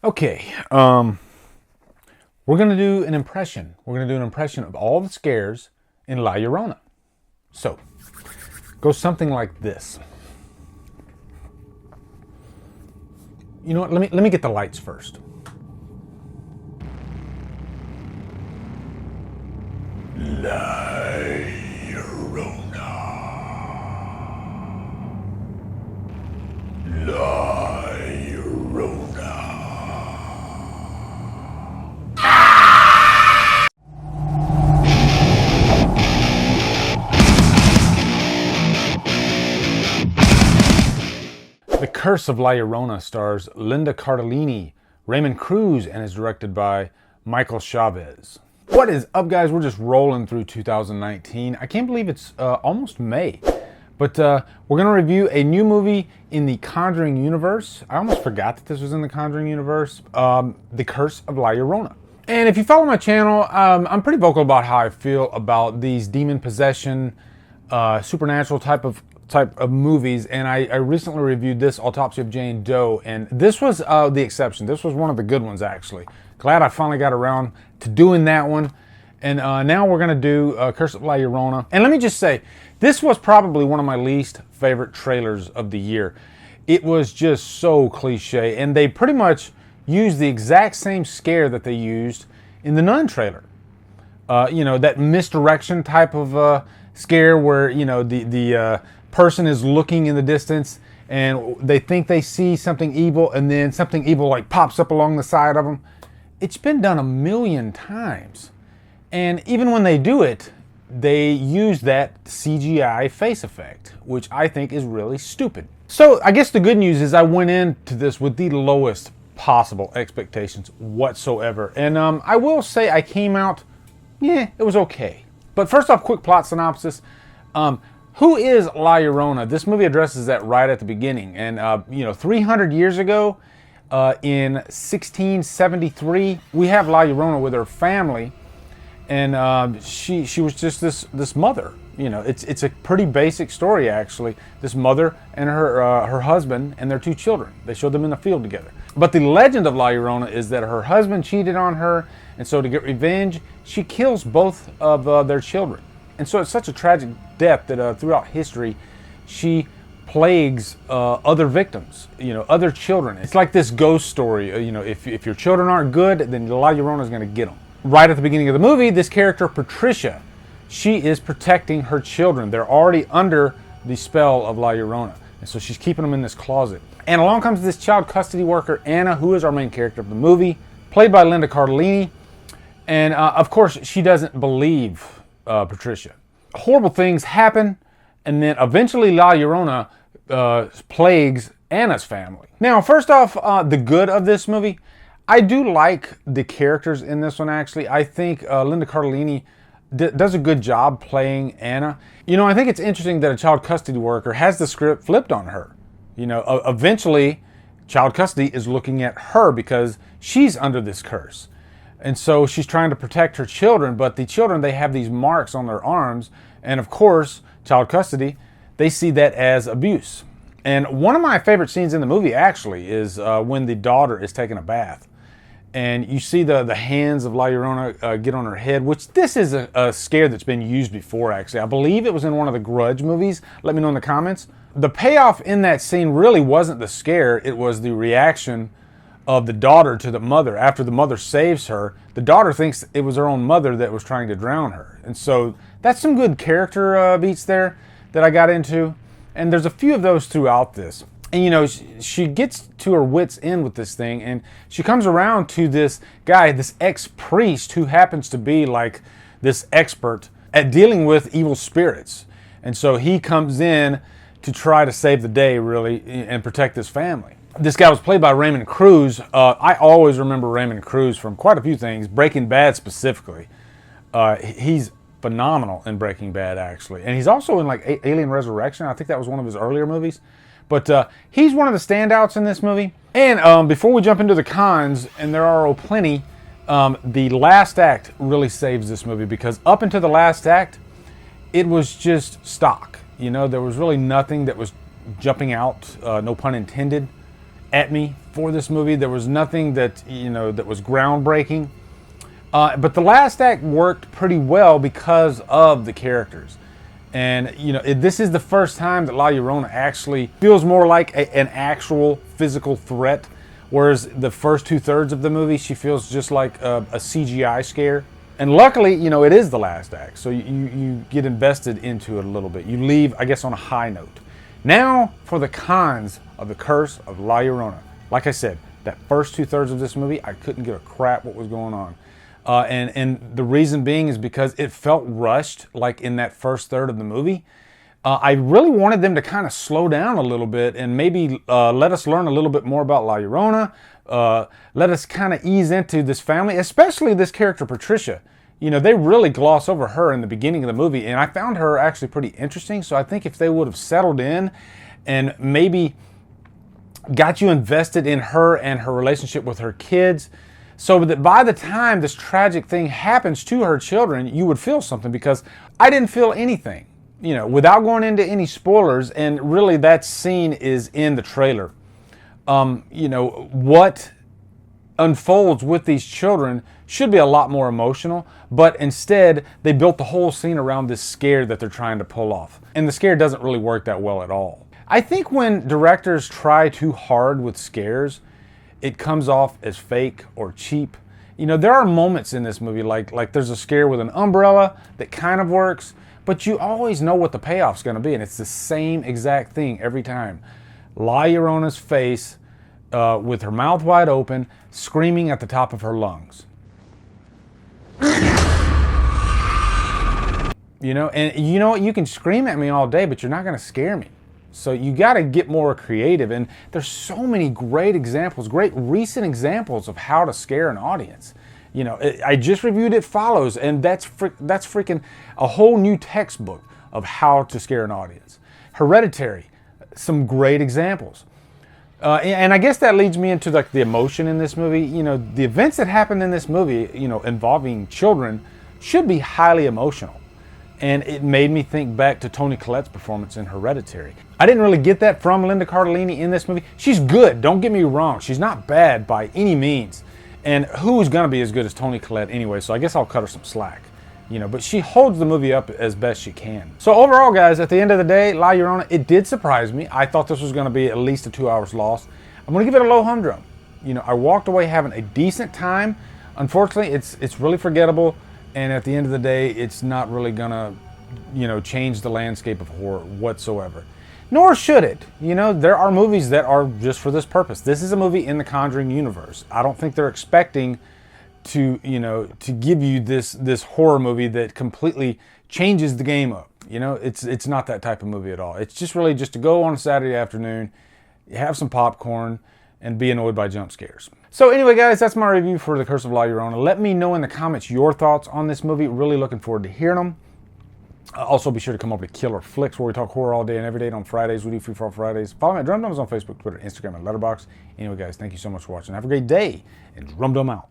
Okay, we're gonna do an impression. We're gonna do an impression of all the scares in La Llorona. So, goes something like this. You know what? Let me get the lights first. La Llorona. La Llorona. The Curse of La Llorona stars Linda Cardellini, Raymond Cruz, and is directed by Michael Chavez. What is up, guys? We're just rolling through 2019. I can't believe it's almost May. But we're going to review a new movie in the Conjuring Universe. I almost forgot that this was in the Conjuring Universe. The Curse of La Llorona. And if you follow my channel, I'm pretty vocal about how I feel about these demon possession, supernatural type of movies. And I recently reviewed this, Autopsy of Jane Doe. And this was the exception. This was one of the good ones, actually. Glad I finally got around to doing that one. And now we're going to do Curse of La Llorona. And let me just say, this was probably one of my least favorite trailers of the year. It was just so cliche, and they pretty much used the exact same scare that they used in the Nun trailer. You know, that misdirection type of scare where, you know, the person is looking in the distance and they think they see something evil, and then something evil like pops up along the side of them. It's been done a million times. And even when they do it, they use that CGI face effect, which I think is really stupid. So I guess the good news is I went into this with the lowest possible expectations whatsoever. And I will say I came out, yeah, it was okay. But first off, quick plot synopsis. Who is La Llorona? This movie addresses that right at the beginning. And, you know, 300 years ago, in 1673, we have La Llorona with her family. And she was just this mother. You know, it's a pretty basic story, actually. This mother and her husband and their two children. They showed them in the field together. But the legend of La Llorona is that her husband cheated on her, and so to get revenge, she kills both of their children. And so it's such a tragic death that throughout history, she plagues other victims, you know, other children. It's like this ghost story. You know, if your children aren't good, then La Llorona is going to get them. Right at the beginning of the movie, this character, Patricia, she is protecting her children. They're already under the spell of La Llorona. And so she's keeping them in this closet. And along comes this child custody worker, Anna, who is our main character of the movie, played by Linda Cardellini. And of course, she doesn't believe Patricia. Horrible things happen, and then eventually La Llorona plagues Anna's family. Now, first off, the good of this movie, I do like the characters in this one, actually. I think Linda Cardellini does a good job playing Anna. You know, I think it's interesting that a child custody worker has the script flipped on her. You know, eventually, child custody is looking at her because she's under this curse. And so she's trying to protect her children, but the children, they have these marks on their arms. And of course, child custody, they see that as abuse. And one of my favorite scenes in the movie, actually, is when the daughter is taking a bath. And you see the hands of La Llorona get on her head, which this is a scare that's been used before, actually. I believe it was in one of the Grudge movies. Let me know in the comments. The payoff in that scene really wasn't the scare. It was the reaction of the daughter to the mother. After the mother saves her, the daughter thinks it was her own mother that was trying to drown her. And so that's some good character beats there that I got into. And there's a few of those throughout this. And, you know, she gets to her wits' end with this thing, and she comes around to this guy, this ex-priest, who happens to be like this expert at dealing with evil spirits. And so he comes in to try to save the day, really, and protect his family. This guy was played by Raymond Cruz. I always remember Raymond Cruz from quite a few things, Breaking Bad specifically. He's phenomenal in Breaking Bad, actually. And he's also in like Alien Resurrection. I think that was one of his earlier movies. But he's one of the standouts in this movie. And before we jump into the cons, and there are plenty, the last act really saves this movie, because up until the last act, it was just stock. You know, there was really nothing that was jumping out, no pun intended. at me for this movie. There was nothing that, that was groundbreaking. But the last act worked pretty well because of the characters. And, this is the first time that La Llorona actually feels more like an actual physical threat. Whereas the first 2/3 of the movie, she feels just like a CGI scare. And luckily, it is the last act. So you get invested into it a little bit. You leave, I guess, on a high note. Now for the cons of the Curse of La Llorona. Like I said, that first 2/3 of this movie, I couldn't give a crap what was going on. And the reason being is because it felt rushed, like in that first third of the movie. I really wanted them to kind of slow down a little bit and maybe let us learn a little bit more about La Llorona. Let us kind of ease into this family, especially this character Patricia. They really gloss over her in the beginning of the movie, and I found her actually pretty interesting. So I think if they would have settled in and maybe got you invested in her and her relationship with her kids, so that by the time this tragic thing happens to her children, you would feel something, because I didn't feel anything, without going into any spoilers. And really that scene is in the trailer. What unfolds with these children should be a lot more emotional, but instead they built the whole scene around this scare that they're trying to pull off. And the scare doesn't really work that well at all. I think when directors try too hard with scares, it comes off as fake or cheap. There are moments in this movie, like there's a scare with an umbrella that kind of works, but you always know what the payoff's going to be, and it's the same exact thing every time. La Llorona's face with her mouth wide open, screaming at the top of her lungs. And you know what? You can scream at me all day, but you're not going to scare me. So you got to get more creative, and there's so many great examples, great recent examples of how to scare an audience. I just reviewed It Follows, and that's freaking a whole new textbook of how to scare an audience. Hereditary, some great examples. And I guess that leads me into like the emotion in this movie. The events that happened in this movie, involving children, should be highly emotional. And it made me think back to Toni Collette's performance in Hereditary. I didn't really get that from Linda Cardellini in this movie. She's good, don't get me wrong. She's not bad by any means. And who's going to be as good as Toni Collette anyway, so I guess I'll cut her some slack. But she holds the movie up as best she can. So overall, guys, at the end of the day, La Llorona, it did surprise me. I thought this was going to be at least a 2 hours lost. I'm going to give it a low humdrum. I walked away having a decent time. Unfortunately, it's really forgettable. And at the end of the day, it's not really gonna, change the landscape of horror whatsoever. Nor should it. There are movies that are just for this purpose. This is a movie in the Conjuring Universe. I don't think they're expecting to, to give you this horror movie that completely changes the game up. It's not that type of movie at all. It's just really just to go on a Saturday afternoon, have some popcorn, and be annoyed by jump scares. So anyway, guys, that's my review for The Curse of La Llorona. Let me know in the comments your thoughts on this movie. Really looking forward to hearing them. Also, be sure to come over to Killer Flicks, where we talk horror all day and every day. On Fridays, we do Free For All Fridays. Follow me at Drumdums on Facebook, Twitter, Instagram, and Letterboxd. Anyway, guys, thank you so much for watching. Have a great day, and Drumdum out.